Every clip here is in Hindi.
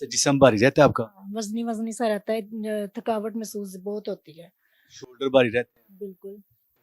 अच्छा, जिस्म भारी रहता है आपका? वजनी वजनी सा रहता है, थकावट महसूस बहुत होती है। शोल्डर भारी रहते हैं, बिल्कुल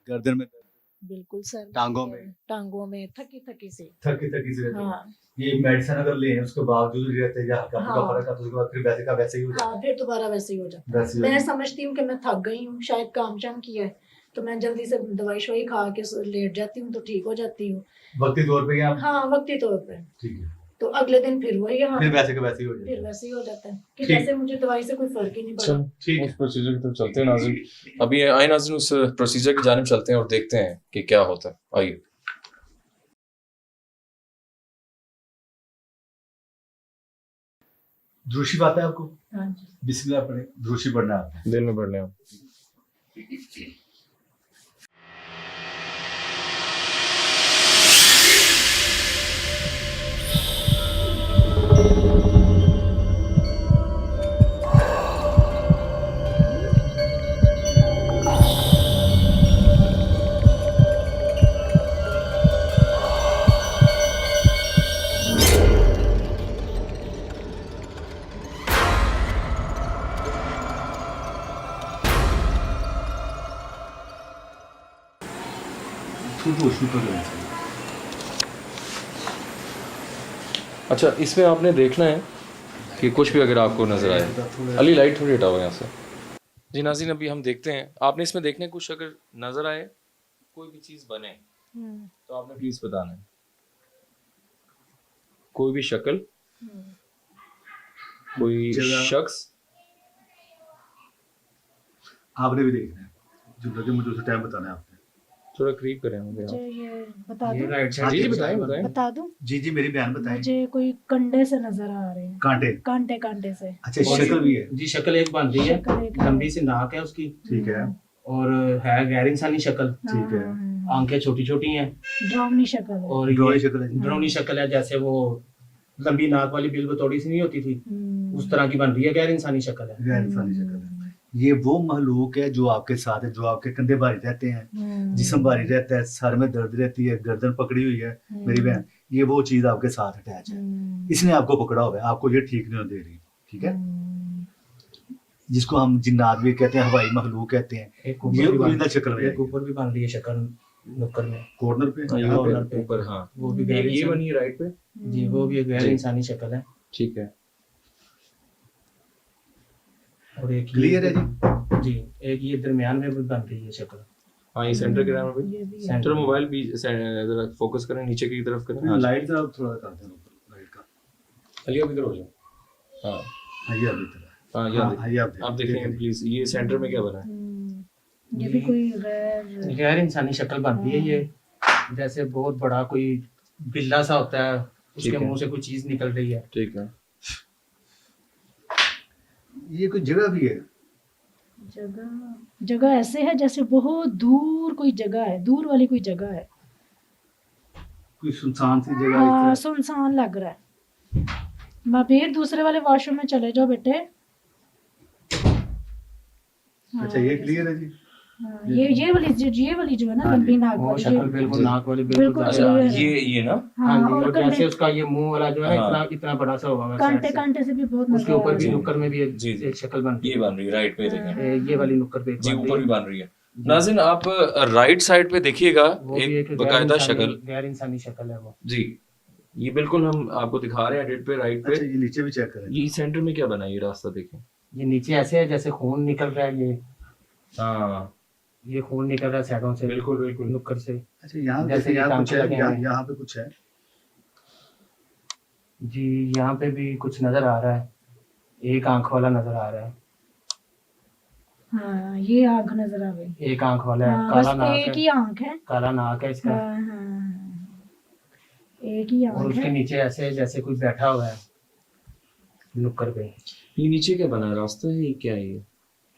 गर्दन में दर्द, बिल्कुल सर, टांगों में? टांगों में थकी थकी से। थकी थकी से रहते हैं। हाँ ये मेडिसिन अगर लें उसके बावजूद भी रहते हैं या हल्का फुल्का हाँ। फर्क आता है उसके बाद फिर वैसे का वैसे ही हो जाता हाँ फिर दोबारा वैसे ही हो जाता वैसे ही है। हो मैं जाता समझती हूँ कि मैं थक गई हूँ, शायद काम शाम किया है, तो मैं जल्दी से दवाई शवाई खा के लेट जाती हूँ तो ठीक हो जाती हूँ। है। वक्ती तौर पे या हाँ वक्ती तौर पे। ठीक है, तो अगले दिन फिर वही हाल, फिर वैसे का वैसे ही हो फिर जाता है। वैसे ही हो जाता है कि ठीक। जैसे मुझे दवाई से कोई फर्क ही नहीं पड़ा। चलो ठीक उस प्रोसीजर की तरफ चलते हैं नाज़रीन। अभी आए नाज़रीन उस प्रोसीजर की जानिब चलते हैं और देखते हैं कि क्या होता है। आइए। द्रुशी आता है आपको? हाँ जी। बिस्मिल्लाह पढ़े, द्रुशी पढ़ना है आपको। दिल में बढ़ लें आप। रोशनी पर लेना चाहिए। अच्छा, इसमें आपने देखना है कि कुछ भी अगर आपको नजर आए। अली लाइट थोड़ी हटाओ यहाँ से। जी नाज़रीन, अभी हम देखते हैं। आपने इसमें देखने कुछ अगर नजर आए, कोई भी चीज बने, तो आपने प्लीज बताना है। कोई भी शक्ल, कोई जगह। शख्स। आपने भी देखना है, जो लगे मुझे उस टाइम बताना है आपने। थोड़ा करीब करें मुझे मुझे आप। ये बता ये दूं, राइट साइड जी जी बताएं बताएं। बता दूं, जी जी मेरी बयान बताएं। मुझे कोई कंडे से नजर आ रहे हैं, कांटे? कांटे कांटे से। अच्छा, शक्ल भी है? जी शक्ल एक बन रही है, शक्ल एक है। लंबी सी नाक है उसकी, ठीक है, और है गैर इंसानी शक्ल, ठीक है। आंखें छोटी छोटी हैं, ड्राउनी शक्ल है। और ड्राई ये शक्ल है। ड्रोनी शक्ल है, जैसे वो लंबी नाक वाली बिल बतौड़ी सी नहीं होती थी, उस तरह की बन रही है, गैर इंसानी शक्ल है। गैर इंसानी शक्ल है। ये वो महलूक है जो आपके साथ है, जो आपके कंधे भारी रहते हैं, जिस्म भारी रहता है, सर में दर्द रहती है, गर्दन पकड़ी हुई है मेरी बहन, ये वो चीज आपके साथ अटैच है। इसने आपको पकड़ा हुआ है, आपको ये ठीक नहीं दे रही, ठीक है? जिसको हम जिन्नात भी कहते हैं, हवाई महलूक कहते हैं। एक ये ऊपर भी ओरिजिनल बन, शक्ल में एक ऊपर भी बन रही है शक्ल नुक्कड़ में, कॉर्नर पे। हाँ, यहाँ यहाँ पे पे ऊपर, हाँ वो भी गैर ये इंसानी, बनी है राइट पे। जी वो भी एक गैर जी। इंसानी शक्ल है। ठीक है, और एक क्लियर है जी? जी, एक ये दरमियान में भी बन रही है शक्ल। हाँ ये सेंटर के नाम पे। ये भी है। सेंटर मोबाइल भी जरा फोकस करें नीचे की तरफ करें। हाँ लाइट जरा थोड़ा कर देना ऊपर, लाइट का। अली आप इधर हो जाओ। हाँ हाँ ये अभी तरह। हाँ हाँ ये आप देखें प्लीज, ये सेंटर में क्या बना है? ये भी कोई गैर गैर इंसानी शक्ल बन रही है ये, जैसे बहुत बड़ा कोई बिल्ला सा होता है, उसके ठीक है। मुंह से कोई चीज निकल रही है। ठीक है। ये कोई जगह भी है? जगह, जगह ऐसे है जैसे बहुत दूर कोई जगह है, दूर वाली कोई जगह है। कोई सुनसान सी जगह हाँ इस सुनसान लग रहा है। मबीर दूसरे वाले वॉशरूम में चले जाओ बेटे। तरह? अच्छा ये क्लियर है जी? हाँ, ये वाली जो है ना हाँ जी। लंबी नाक वो वाली, शक्ल ये- बिल्कुल नाक वाली बिल्कुल बिल्कुल जाहिर आ रही है। ये ना हाँ जी, और और जैसे कंधे उसका ये मुंह वाला जो है हाँ। इतना इतना बड़ा सा होगा कांटे साइड से। कांटे से भी बहुत उसके नजर ऊपर आ भी रहा है। नुक्कड़ में भी जी, जी। एक शक्ल बन रही ये बन रही है राइट पे देखें। है। ये वाली नुक्कड़ पे एक जी बन ऊपर रही भी है। बन रही है। नाज़रीन आप राइट साइड पे देखिएगा, वो भी एक एक बकायदा शक्ल। गैर इंसानी शक्ल है वो। जी ये बिल्कुल हम आपको दिखा रहे हैं एडिट पे राइट पे। अच्छा ये नीचे भी चेक करें। ये सेंटर में क्या बना है, ये रास्ता देखें। ये नीचे ऐसे है जैसे खून निकल रहा है, हाँ ये खून निकल रहा है साइडों से, बिल्कुल बिल्कुल। नुक्कड़ से। अच्छा यहाँ जैसे जैसे ये यहाँ कुछ टांके है, लगे हैं। यहाँ पे कुछ है। जी यहाँ पे भी कुछ नजर आ रहा है, एक आंख वाला नजर आ रहा है, हाँ ये आंख नजर आ गई। एक आंख वाला है, हाँ, काला बस नाक एक है, ही आंख है। काला नाक है इसका। हाँ, हाँ, एक ही और आंख उसके है। नीचे ऐसे जैसे कोई बैठा हुआ है नुक्कड़ पे। ये नीचे क्या बना है, रास्ता है ये क्या है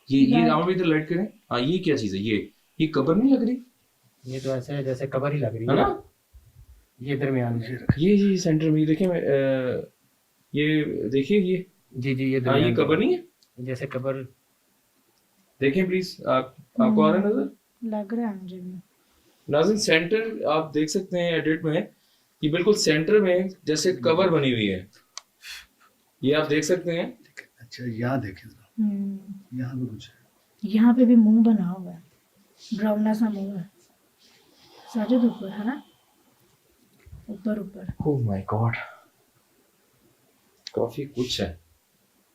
ये लाइट। आप इधर लाइट करें। हाँ ये क्या चीज है, ये कब्र नहीं लग रही ये तो ऐसे है जैसे कबर ही लग रही है है ना? ये दरमियान में। ये सेंटर में देखें, ये देखिए ये। जी जी ये हाँ ये दरमियान कब्र नहीं है, में। जैसे कबर देखें प्लीज। आपको आ रहा है नजर? लग रहा है मुझे भी। नाज़रीन सेंटर आप देख सकते हैं एडिट में, ये बिल्कुल सेंटर में जैसे कवर बनी हुई है। ये आप देख सकते हैं। अच्छा यहाँ देखें जरा, यहाँ भी कुछ है। यहाँ पे भी मुंह बना हुआ है, ब्राउन सा मुंह है साजिद, ऊपर है ना, ऊपर ऊपर। ओह माय गॉड, काफी कुछ है।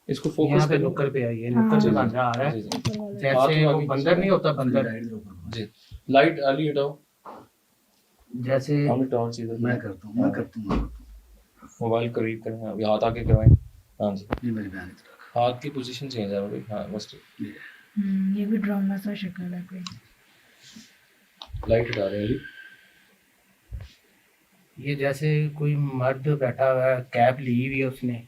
इसको फोकस यहाँ पे करो। नुक्कर पे है, ये हाँ। नुक्कर से बंधा आ रहा है, जी, जी। ऊपर वाला। जैसे हाथ वो में बंदर नहीं होता, बंदर लाइट दो ऊपर। जी, लाइट अली हटाओ। जैसे हमें टॉर्च इधर मैं करता हूँ, मैं करता हूँ। मोबाइल करीब करें, अभी हाथ आके करवाएं। हाँ जी, ये मेरी बहन की तरफ। हाथ की पोजीशन चेंज है भाई। हाँ बस ठीक। ये भी ड्रामा सा शक्ल है कोई। लाइट हटा रहे हैं अली। ये जैसे कोई मर्द बैठा हुआ है, कैप ली हुई है उसने,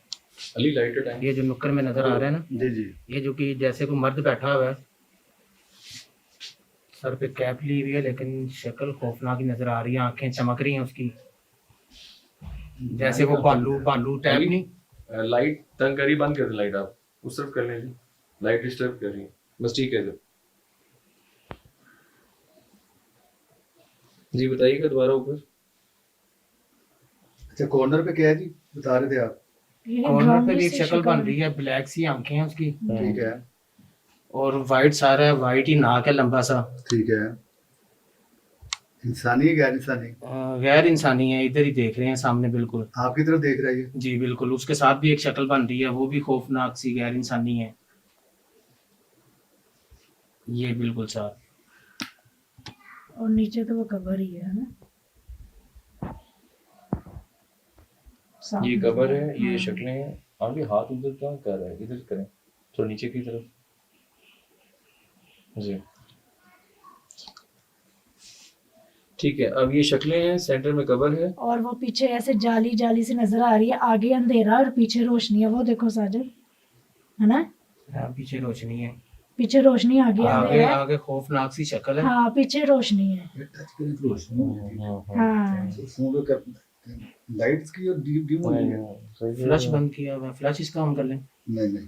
अली लाइट हटाएं। ये जो नुक्कर में नजर आ रहा है ना, जी जी। ये जो कि जैसे कोई मर्द बैठा हुआ है, सर पे कैप ली हुई है, लेकिन शक्ल खौफनाक नजर आ रही है, आंखें चमक रही हैं उसकी, जैसे वो भालू भालू टाइप अली, नहीं। लाइट तंग करी, बंद कर दे लाइट। आप उस तरफ कर लें जी, लाइट डिस्टर्ब कर रही है। बस ठीक है जी, बताइएगा दोबारा ऊपर। अच्छा कॉर्नर पे क्या है जी, बता रहे थे आप? ये कॉर्नर पे ड्रामे भी एक से शक्ल बन रही है, ब्लैक सी आंखें हैं उसकी, ठीक है, और वाइट सारा है, वाइट ही नाक है लंबा सा। ठीक है। इंसानी है गैर इंसानी? गैर इंसानी है, इधर ही देख रहे हैं सामने, बिल्कुल आपकी तरफ देख रहा है ये? जी बिल्कुल। उसके साथ भी एक शक्ल बन रही है, वो भी खौफनाक सी गैर इंसानी है, ये बिल्कुल साथ। और नीचे तो वो कवर ही है ना, साफ ये नजर कवर आ है, रहा ये हाँ। शक्लें हैं। आप भी हाथ उधर क्या कर रहे हैं, इधर करें तो नीचे की तरफ जी। ठीक है, अब ये शक्लें हैं, सेंटर में कवर है। और वो पीछे ऐसे जाली जाली से नजर आ रही है, आगे अंधेरा और पीछे रोशनी है, वो देखो साजिद, है ना, हाँ, पीछे रोशनी है, पीछे रोशनी, आगे आगे अंधेरा है। आगे खौफनाक सी शक्ल है। हाँ पीछे रोशनी है। ये टच करें तो रोशनी हो जाती है। हाँ फोन पे कर लाइट्स की और डीप डीप हो रही है। फ्लैश बंद किया हुआ है, फ्लैश इसका ऑन कर लें। नहीं।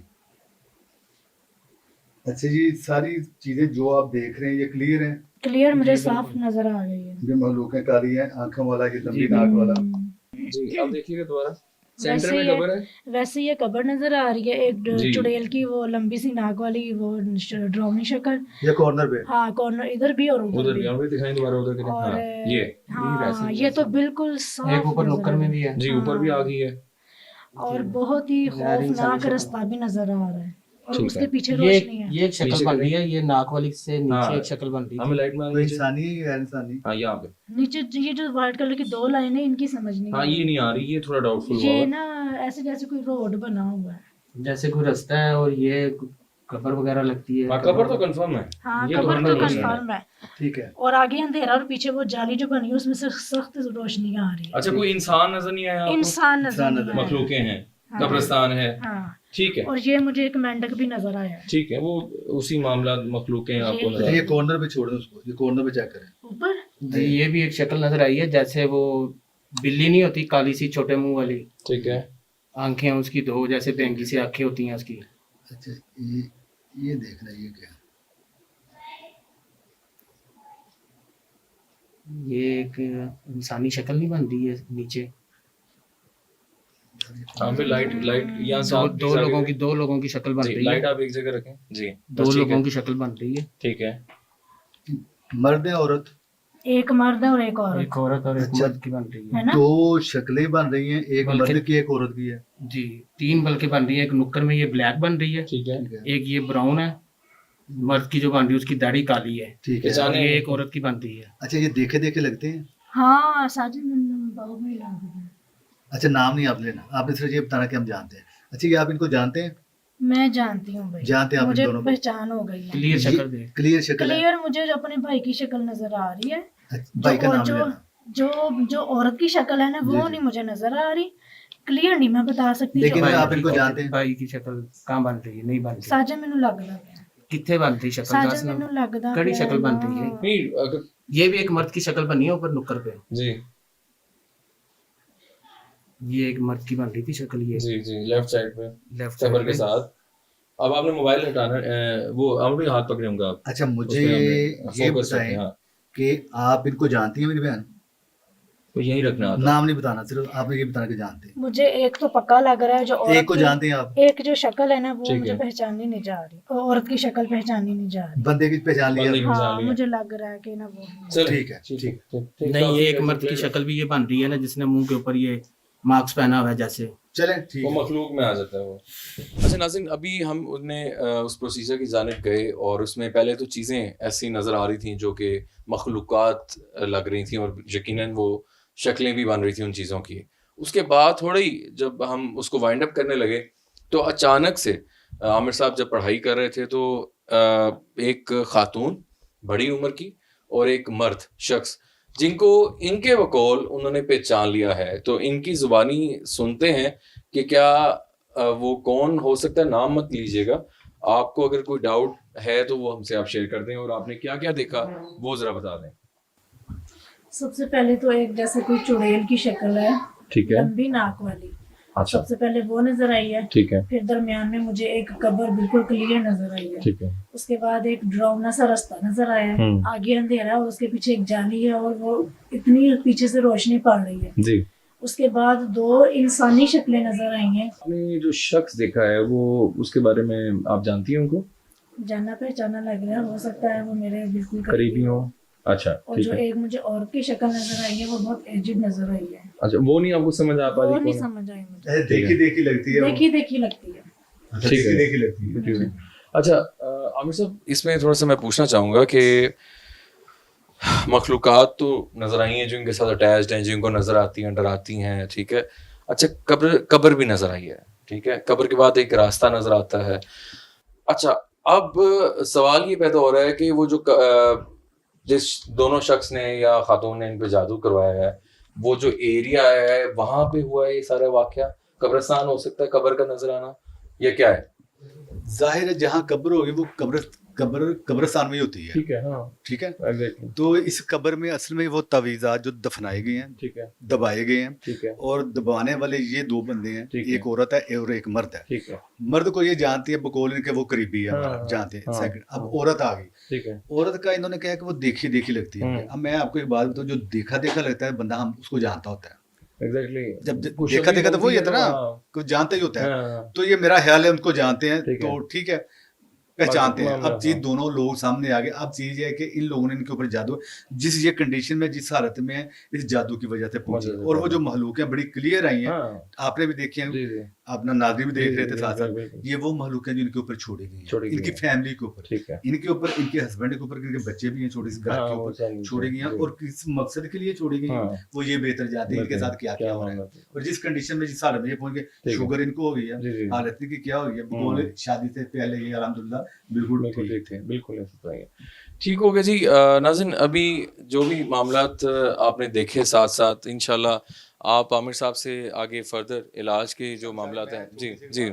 अच्छा जी, सारी चीजें जो आप देख रहे हैं ये क्लियर हैं? क्लियर, मुझे जी, साफ बिल्कुल। नजर आ रही है। ये महलूकें काली हैं, आंखों वाला, ये लंबी जी, नाक वाला। जी, अब देखिएगा दोबारा, सेंटर वैसे में ये- कवर है। वैसे ये कबर नजर आ रही है, एक जी। चुड़ैल की वो लंबी सी नाक वाली वो ड्राउनी शक्ल। ये कॉर्नर पे। हाँ कॉर्नर इधर भी और उधर उधर भी, भी। और भी दिखाएं दोबारा उधर करें। और हाँ ये हाँ ये तो बिल्कुल साफ एक ऊपर नजर नुक्कर आ में रही भी है। जी, ऊपर भी आ गई है। और बहुत ही गैर इंसानी खौफनाक शक्ल। रास्ता भी नजर आ रहा है, और ठीक उसके है। पीछे ये रोशनी है। ये एक शक्ल नीचे बन करें। रही है, ये नाक वाली से नीचे हाँ। एक शक्ल बन रही हमें थी। लाइट में तो इंसानी है या गैर इंसानी? हाँ यहाँ पे। नीचे ये जो व्हाइट कलर की दो लाइन है, इनकी समझ नहीं हाँ आ ये रही। नहीं आ रही, ये थोड़ा डाउटफुल हुआ ये हुआ। ना ऐसे जैसे कोई रोड बना हुआ है। जैसे कोई रास्ता है, और ये कब्र वगैरह लगती है। हाँ कवर तो कंफर्म है। हाँ ये कबर दोनों तो रोशनी है। कंफर्म है। ठीक है। और आगे अंधेरा और पीछे वो जाली जो बनी है उसमें से सख्त रोशनी आ रही है। अच्छा, कोई इंसान नजर नहीं आया आपको? इंसान नजर इंसान नहीं नजर- आया। मखलूकें हैं, हाँ। कब्रिस्तान है। हाँ ठीक है, और ये मुझे एक मेंढक भी नजर आया है ठीक है, वो उसी मामला मखलूकें आपको ये- नजर अच्छा ये आ कॉर्नर पे छोड़ दो उसको, ये कॉर्नर पे चेक करें। ऊपर। जी, ये भी एक शक्ल नजर आई है, जैसे वो बिल्ली नहीं होती, काली सी छोटे मुंह वाली, ठीक है। आंखें उसकी दो जैसे बैंगी सी आंखें होती हैं उसकी। अच्छा ये देख रहे हैं, ये क्या? ये एक इंसानी शक्ल नहीं बन रही है नीचे। हाँ पे लाइट यहाँ से दो आप दो please लोगों आगे- की दो लोगों की शक्ल बन जी, रही लाइट है, आप एक जगह रखें जी। दो बस ठीक लोगों है, की शक्ल बन रही है, ठीक है। मर्द है औरत? एक मर्द है और एक औरत एक औरत और एक अच्छा। मर्द की बन रही है है। ना। दो शक्लें बन रही हैं, एक बल्कि- मर्द की एक औरत की है। जी, तीन बल्कि बन रही है। एक नुक्कर में ये ब्लैक बन रही है, ठीक है, ठीक है, एक ये ब्राउन है, मर्द की जो बन रही है उसकी दाढ़ी काली है, ठीक है। पहचान- और ये एक औरत की बन रही है। अच्छा ये देखे देखे लगते हैं? हाँ साजिद बहुत में लग रहा है। अच्छा नाम नहीं आप लेना, आपने सिर्फ ये बताना कि हम जानते हैं। अच्छा ये आप इनको जानते हैं? मैं जानती हूँ भाई, जानते हैं आप इन मुझे दोनों को? पहचान हो गई है। क्लियर शक्ल देख। क्लियर शक्ल है? क्लियर मुझे अपने भाई की शक्ल नजर आ रही है। अच्छा, भाई का जो नाम जो लेना। जो औरत की शक्ल है ना जी, वो जी। नहीं मुझे नजर आ रही, क्लियर नहीं मैं बता सकती। लेकिन जो आप औरत इनको की- जानते हैं? भाई की शक्ल कहाँ बन रही है? नहीं बन रही। साजिद मैनू लगदा पिया, कितने बन रही शक्ल? साजिद दस मैनू नंबर। लगदा कड़ी पिया शक्ल बन ना। रही है। नहीं अगर ये भी एक मर्द की शक्ल बनी है ऊपर नुक्कर पे, जी ये एक मर्द की बन रही थी शक्ल, ये जी जी लेफ्ट साइड पे लेफ्ट कवर के साथ। अब आपने मोबाइल हटाना वो हम भी हाथ पकड़े होंगे आप। अच्छा मुझे उसमें हमने ये focus रखें, बताएं हाँ। कि आप इनको जानती हैं मेरी बहन? तो यही रखना आता नाम नहीं बताना, सिर्फ आपने ये बताना कि जानते हैं। मुझे एक तो पक्का लग रहा है जो औरत एक को की- जानते हैं आप? एक जो शक्ल है ना वो ठीक मुझे है। पहचाननी नहीं जा रही, और औरत की शक्ल पहचाननी नहीं जा रही। बंदे की पहचान बंदे की लिया? पहचान हाँ लिया। मुझे लग रहा है कि ना वो है। चलो, ठीक है, ठीक। नहीं, ये एक मर्द की शक्ल भी ये बन रही है ना, जिसने मुंह के ऊपर ये मार्क्स पहना हुआ है जैसे। चलें, ठीक वो है। मखलूक में आ जाता है वो। अच्छा नाज़रीन, अभी हम उस प्रोसीजर की जानिब गए और उसमें पहले तो चीज़ें ऐसी नज़र आ रही थी जो कि मखलूक़ात लग रही थी और यकीनन वो शक्लें भी बन रही थी उन चीज़ों की। उसके बाद थोड़ी जब हम उसको वाइंड अप करने लगे तो अचानक से आमिर साहब जब पढ़ाई कर रहे थे तो एक खातून बड़ी उम्र की और एक मर्द शख्स जिनको इनके बकौल उन्होंने पहचान लिया है, तो इनकी जुबानी सुनते हैं कि क्या वो कौन हो सकता है। नाम मत लीजिएगा, आपको अगर कोई डाउट है तो वो हमसे आप शेयर कर दें और आपने क्या क्या देखा वो जरा बता दें। सबसे पहले तो एक जैसे कोई चुड़ैल की शक्ल है, ठीक है, लंबी नाक वाली, अच्छा, सबसे पहले वो नजर आई है। ठीक है, फिर दरमियान में मुझे एक कब्र बिल्कुल क्लियर नजर आई है। ठीक है, उसके बाद एक डरावना सा रास्ता नजर आया है, हम्म। आगे अंधेरा है और उसके पीछे एक जाली है और वो इतनी पीछे से रोशनी पड़ रही है। जी। उसके बाद दो इंसानी शक्लें नजर आई हैं। आपने जो शख्स देखा है वो उसके बारे में आप जानती हैं उनको? जाना पहचाना लग रहा है, हो सकता है वो मेरे बिल्कुल करीबी हो? अच्छा, और ठीक जो है। एक मुझे औरत की शक्ल नजर आई है वो बहुत एजिड नजर आई है। अच्छा, वो नहीं आपको समझ आ पा वो रही नहीं कौन है? समझ आई मुझे, ऐसे देखी देखी लगती है वो। देखी देखी लगती है। अच्छा, ठीक है। देखी देखी लगती है। ठीक है। अच्छा आमिर साहब, इसमें थोड़ा सा मैं पूछना चाहूँगा कि मखलूक़ात तो नज़र आई हैं जो इनके साथ अटैच्ड हैं, जिनको नज़र आती हैं, डराती हैं, ठीक है। अच्छा, कब्र भी नज़र आई है, ठीक है। कब्र के बाद एक रास्ता नज़र आता है। अच्छा, अब सवाल ये पैदा हो रहा है कि वो जो जिस दोनों शख्स ने या खातून ने इन पे जादू करवाया है, वो जो एरिया है वहाँ पे हुआ है ये सारा वाक़या? कब्रिस्तान हो सकता है कब्र का नज़र आना, या क्या है? जाहिर है जहाँ कब्र होगी वो कब्रिस्तान में ही होती है, ठीक है, हाँ, ठीक है। एग्जैक्टली, तो इस कब्र में असल में वो तवीज़ात जो दफनाए गए हैं, ठीक है, दबाए गए हैं, ठीक है, और दबाने वाले ये दो बंदे हैं, ठीक है। एक औरत है और एक मर्द है। ठीक है, मर्द को ये जानती है बकौल इनके वो करीबी है, हाँ, हमारा हाँ, जानते हैं। हाँ, सेकंड, अब हाँ। औरत आ गई। ठीक है, औरत का इन्होंने कहा कि वो देखी देखी लगती है। हम्म। अब मैं आपको एक बात बताऊं, जो देखा देखा लगता है बंदा हम उसको जानता होता है। एग्जैक्टली। जब कुछ देखा अभी देखा तो वही होती होता है ना, हाँ, कुछ जानता ही होता है। हाँ, तो ये मेरा ख्याल है उनको जानते हैं, ठीक है। तो ठीक है, पहचानते हैं। मामला, अब चीज हाँ। दोनों लोग सामने आ गए। अब चीज ये है कि इन लोगों ने इनके ऊपर जादू, जिस ये कंडीशन में, जिस हालत में है, इस जादू की वजह से पहुंची। वजह से और वो जो पहुंची। महलूक है बड़ी क्लियर आई हैं, हाँ, आपने भी देखी हैं, जी जी, अपना नाज़रीन भी देख जी, रहे जी, थे साथ बिल्कुल, साथ। बिल्कुल। ये वो महलूक है जो इनके ऊपर छोड़ी गई छोड़ी हैं, गई इनकी हैं। फैमिली के ऊपर, ठीक है, इनके ऊपर, इनके हस्बैंड के ऊपर, इनके बच्चे भी हैं छोटे से घर हाँ, के वो ऊपर सब छोड़ी गई हैं। जी। और किस मकसद के लिए छोड़ी गई हैं हाँ, वो ये बेहतर जानते हैं इनके साथ क्या क्या हो रहा मामला है। था? और जिस कंडीशन में, जिस हालत में ये पहुंच ठीक गए, है। शुगर इनको हो गई है, जी जी, हालत की क्या हो गई है, बकौल शादी से पहले ये अल्हम्दुलिल्लाह बिल्कुल बिल्कुल ठीक ठीक थे, बिल्कुल ऐसा तो है। ठीक हो गया जी। नाज़रीन, अभी जो भी मामलात आपने देखे, साथ साथ इंशाल्लाह आप आमिर साहब से आगे फर्दर इलाज के जो मामलात हैं, जी जी